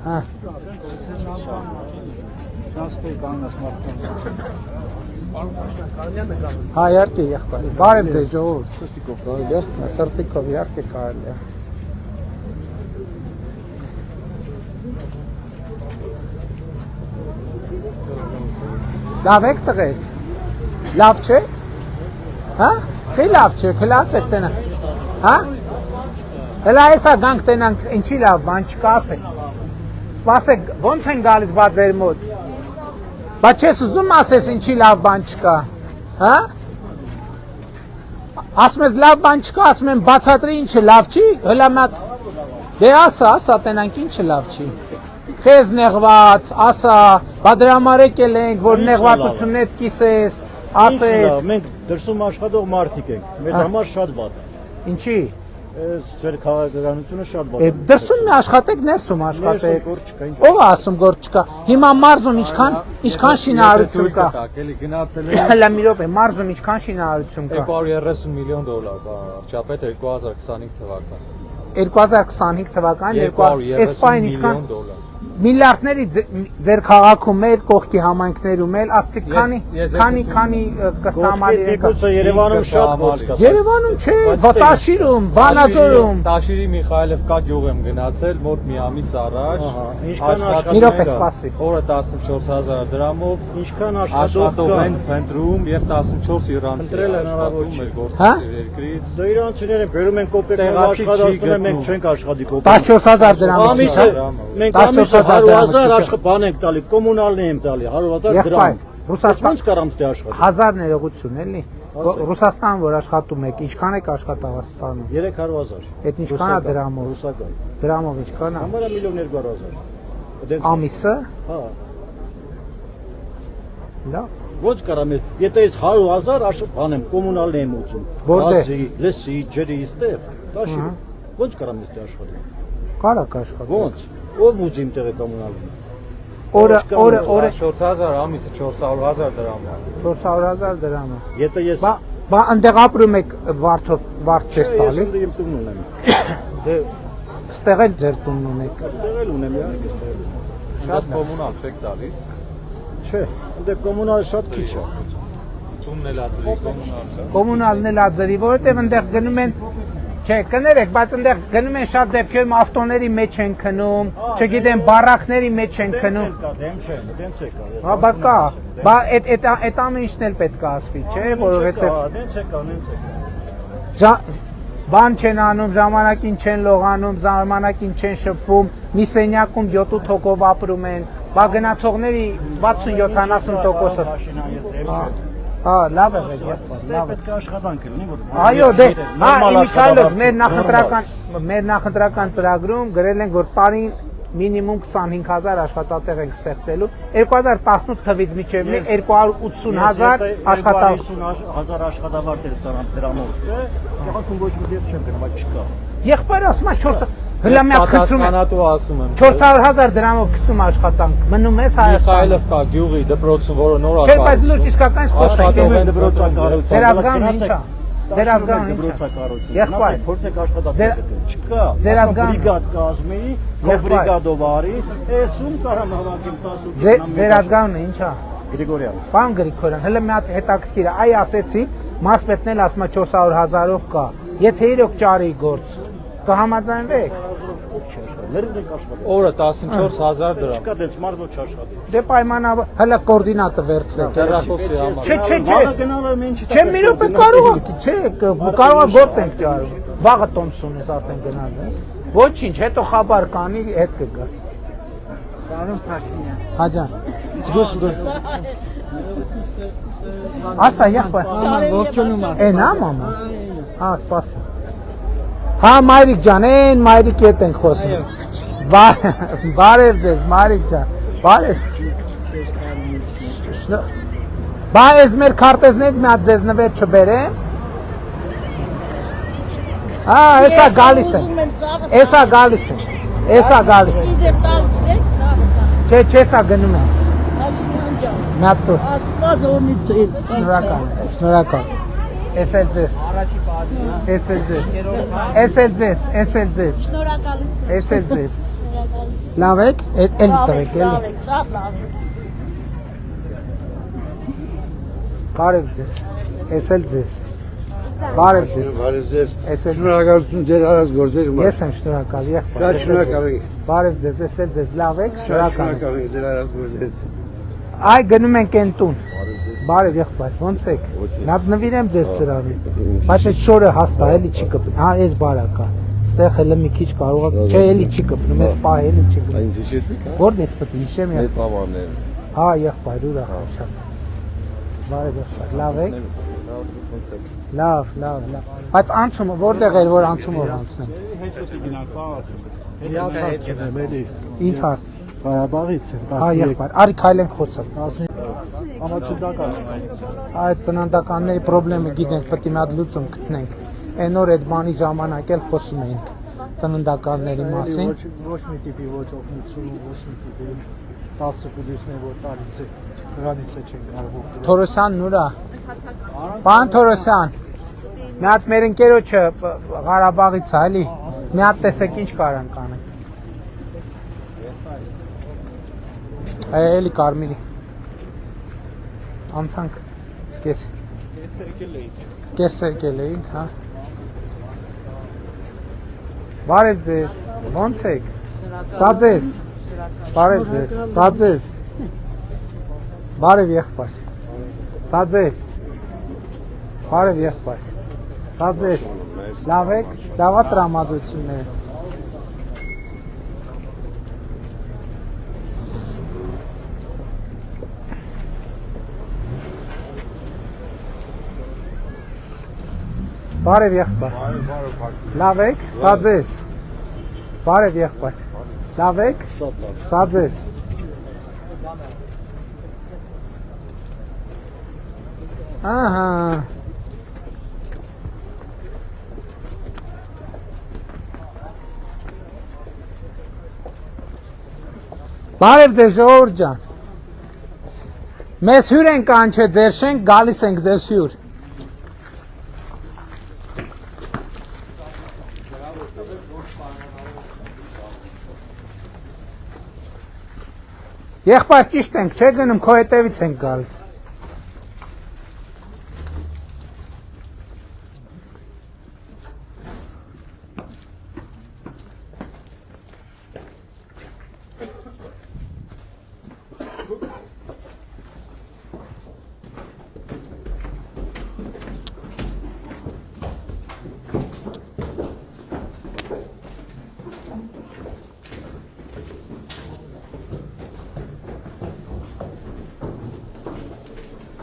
Հա։ Հա, իհարկե, եղբայր։ Բարև ձեզ ժողովուրդ։ Սրտիկով կարելի է։ Սրտիկով իհարկե կարելի է։ Լավ եք տղեր։ Լավ չէ։ Հա? Թե լավ չէ, քլաս եք տենա։ Հա? Հələ այսա գանք տենանք, ինչի լավ բան չկա ասեք։ Սպասեք, ոնց են գալիս բա ձեր մոտ։ Բա չես ուզում ասես ինչի լավ բան չկա։ Հա? Ասում ես լավ բան չկա, ասում եմ բացատրի ինչը լավ չի, հələ մատ։ Դե ասա տենանք ինչը լավ չի։ Քեզ նեղված, ասա, բա դրա համար եկել ենք, որ նեղվածություններ կիսես, ասես։ Մենք դրսում աշխատող մարդիկ ենք, մեզ համար շատ վատ։ Ինչի։ Ձեր քաղաքականությունը շատ վատ է։ Դրսում աշխատեք, ներսում աշխատեք։ Ներսում Ով է ասում գործ չկա։ Հիմա մարզում ինչքան շինարարություն կա։ Հələ մի րոպե, մարզում ինչքան շինարարություն կա։ 230 միլիոն դոլար, վարչապետ 2025 թվական։ 2025 թվական, այս պայն ինչքան դոլար։ Միլիարդների ձեր քաղաքում մեր կողքի համայնքներում էլ ասցիք քանի կստամարի եկա։ Երևանում շատ գործ կա։ Երևանում չէ, Տաշիրում, Վանաձորում։ Տաշիրի Միխայելովկա գյուղ եմ գնացել մոտ մի ամիս առաջ։ Մի րոպե սպասի։ Օրը 14000 դրամով, Ինչքան աշխատող են փնտրում եւ 14 իրանցի Ընտրել են հնարավոր չի։ մեր Հա? գործի երկրից։ Դա իրանցիները բերում են կոպեկով աշխատում են, մենք չենք աշխատի կոպեկ։ 14000 դրամ։ Ամիսը մենք ամիսը 100000 բան ենք տալի, կոմունալն եմ տալի, 100000 դրամ։ Ռուսաստան ոնց կարամ ստե աշխատի։ 1000 ներողություն էլի։ Ռուսաստան որ աշխատում եք, ինչքան եք աշխատավարձ ստանում։ 300000։ Այդ ինչքան է դրամով։ Ռուսական։ Դրամով ինչքան է։ Համարը 1.2 միլիոն։ Ամիսը։ Հա։ Լավ։ Ոնց կարամ եթե ես 100000 բան եմ կոմունալն եմ ուծում։ Որտե՞ղ։ Լսի, ջրի ստեղ։ Տաշի։ Ոնց կարամ ստե աշխատի։ Կարակ աշխատի։ Ոնց։ Ով ուզի իմ տեղը կոմունալն։ Օրը 4000 ամիսը 400000 դրամ։ 400000 դրամ։ Եթե ես Բա այնտեղ ապրում եք վարձ չես տալի։ Ես իմ տունն ունեմ։ Դե ստեղ էլ ձեր տունն ունեք։ Ստեղ էլ ունեմ, իհարկե ստեղ։ Շատ կոմունալ չեք տալիս։ Չէ, դե կոմունալը շատ քիչ է։ Տունն էլ ադրի կոմունալը։ Կոմունալն էլ ածերի, որովհետև այնտեղ գնում են, չէ, կներեք, բայց այնտեղ գնում են շատ դեպքերում ավտոների մեջ են քնում, չգիտեմ, բառակների մեջ են քնում։ Դեմ չէ, դենց է կա։ Հա, բա կա։ Բա այդ ամեն ինչն էլ պետք է ասվի, չէ, որովհետև դենց է կա։ Բան չեն անում, ժամանակին չեն լողանում, ժամանակին չեն շփվում, մի սենյակում 7-8 հոգով ապրում են, բա գնացողների 60-70%-ը։ Հա, լավ է, լավ է։ Պետք է աշխատանք լինի, որ Այո, դե, հա, Միքայելով, մեր նախընտրական ծրագրում գրել ենք, որ տարին մինիմում 25000 աշխատատեղ ենք ստեղծելու, 2018 թվից մինչև 280000 աշխատավարձ։ 25000 աշխատավարձ էր ստանալ դրամով, եղանքում ոչ մի դեպք չեմ գրում, բայց չկա։ Եղբայր ասում է 4 հլա մի հատ խնդրում եմ։ Կանատու ասում եմ։ 400000 դրամով գցում աշխատանք, մնում ես Հայաստանում։ Միխայելովկա գյուղի դպրոցը, որը նոր Չէ, բայց լուրջ իսկական աշխատող են դպրոցակառույց։ Ձեր ազգանունը ինչ է։ Ձեր ազգանունը ինչ է։ Դպրոցակառույց։ Եղբայր, փորձեք աշխատատեղ գտնել։ Չկա։ Ձեր ազգանունը բրիգադ կազմի, եւ բրիգադով արի, էսում կարամ հավաքեմ 10 ձեր ազգանունը ինչ է։ Գրիգորյան։ Պարոն Գրիգորյան, հələ մի հատ հետաքրքիր է, այ ասեցի, մարզպետն էլ ասում է 400000-ով կա։ Եթե իրոք ճարի գործ, կհամաձայնվեք։ Օրը 14000 դրամ։ Չկա դες մարզո չաշխատի։ Դե պայմանավոր, հələ կոորդինատը վերցրեք։ Տեղախոսի համար։ Չէ, Բանը գնալը մենք չի։ Չէ, մի րոպե կարող է, չէ, կարող է գործ ենք ճարում։ Վաղը տոմսուն ես արդեն գնալ ես։ Ոչինչ, հետո խաբար կանի, հետ կգաս։ Պարոն Փաշինյան։ Հաջան։ Զգուշ։ Ասա, եղբայր։ Ողջունում եմ։ Էն է մամա։ Հա, սպասի։ Հա, Մայրիկ ջան, այն Մայրիկ հետ ենք խոսում։ Բարև ձեզ, Մայրիկ ջան։ Բարև։ Բա ես մեր քարտեզներից մի հատ ձեզ նվեր չբերեմ։ Հա, էսա գալիս են։ Էսա գալիս են։ Էսա գալիս են։ Չէ, չէ, սա գնում եմ։ Մի հատ տուր։ Աստված օրնի ձեզ։ Շնորհակալ, շնորհակալ։ Էս էլ ձեզ։ Էս էլ ձեզ։ Էս էլ ձեզ, էս էլ ձեզ։ Շնորհակալություն։ Էս էլ ձեզ։ Շնորհակալություն։ Լավ եք, էլի տվեք, էլի։ Շատ լավ է։ Բարև ձեզ, ես էլ ձեզ։ Բարև ձեզ։ Բարև ձեզ։ Ես էլ Շնորհակալություն ձեր արած գործերի համար։ Ես եմ շնորհակալ, եղբայր։ Շատ շնորհակալ եմ։ Բարև ձեզ, ես էլ ձեզ լավ եք, շնորհակալ եմ։ Շնորհակալ եմ ձեր արած գործերից։ Այ գնում ենք այն տուն։ Բարև եղբայր, ոնց եք։ Նա նվիրեմ ձեզ սրանից։ Բայց այդ շորը հաստա էլի չի կպնում։ Հա, էս բարակա։ Ստեղ հələ մի քիչ կարող է, չէ, էլի չի կպնում, էս պահ էլի չի կպնում։ Այնց հիշեցիք, հա։ Որն էս պետք է հիշեմ եղբայր։ Մեծ ավաններ։ Հա, եղբայր, ուրախ եմ շատ։ Բարև եղբայր, լավ եք։ Լավ, լավ, լավ։ Բայց անցումը որտեղ էր որ անցումով անցնենք։ Ինչ հարց։ Ղարաբաղից եմ Հա, եղբայր, արի քայլենք խոսենք։ համաչնդական։ Այդ ծննդականների խնդրը գիտենք, պետք է մի հատ լուծում գտնենք։ Այն օր այդ բանի ժամանակ էլ խոսում էինք ծննդականների մասին։ Ոչ մի տիպի ոչ օգնություն, ոչ մի տիպի 10 կուլիսն է որ տալիս է։ Դրանից է չեն կարող օգնել։ Թորոսյանն ուրա։ Պարոն Թորոսյան, մի հատ մեր ընկերոջը Ղարաբաղից է, էլի։ Մի հատ տեսեք ինչ կարանք անենք։ Էլի Կարմիրի։ Անցանք։ Կես եկել էինք, հա։ Բարև ձեզ, ոնց եք։ Սա ձեզ։ Բարև ձեզ, սա ձեզ։ Բարև եղբայր։ Սա ձեզ։ Բարև եղբայր։ Սա ձեզ։ Լավ եք, լավա տրամադրությունները։ Բարև եղբայր։ Լավ եք, սա ձեզ։ Բարև եղբայր։ Լավ եք, սա ձեզ։ Ահա։ Բարև ձեզ ժողովուրդ ջան։ Մեզ հյուր են կանչել ձեր շենք, գալիս ենք ձեզ հյուր։ Եղբայր ճիշտ ենք, չէ գնում քո հետևից ենք գալիս։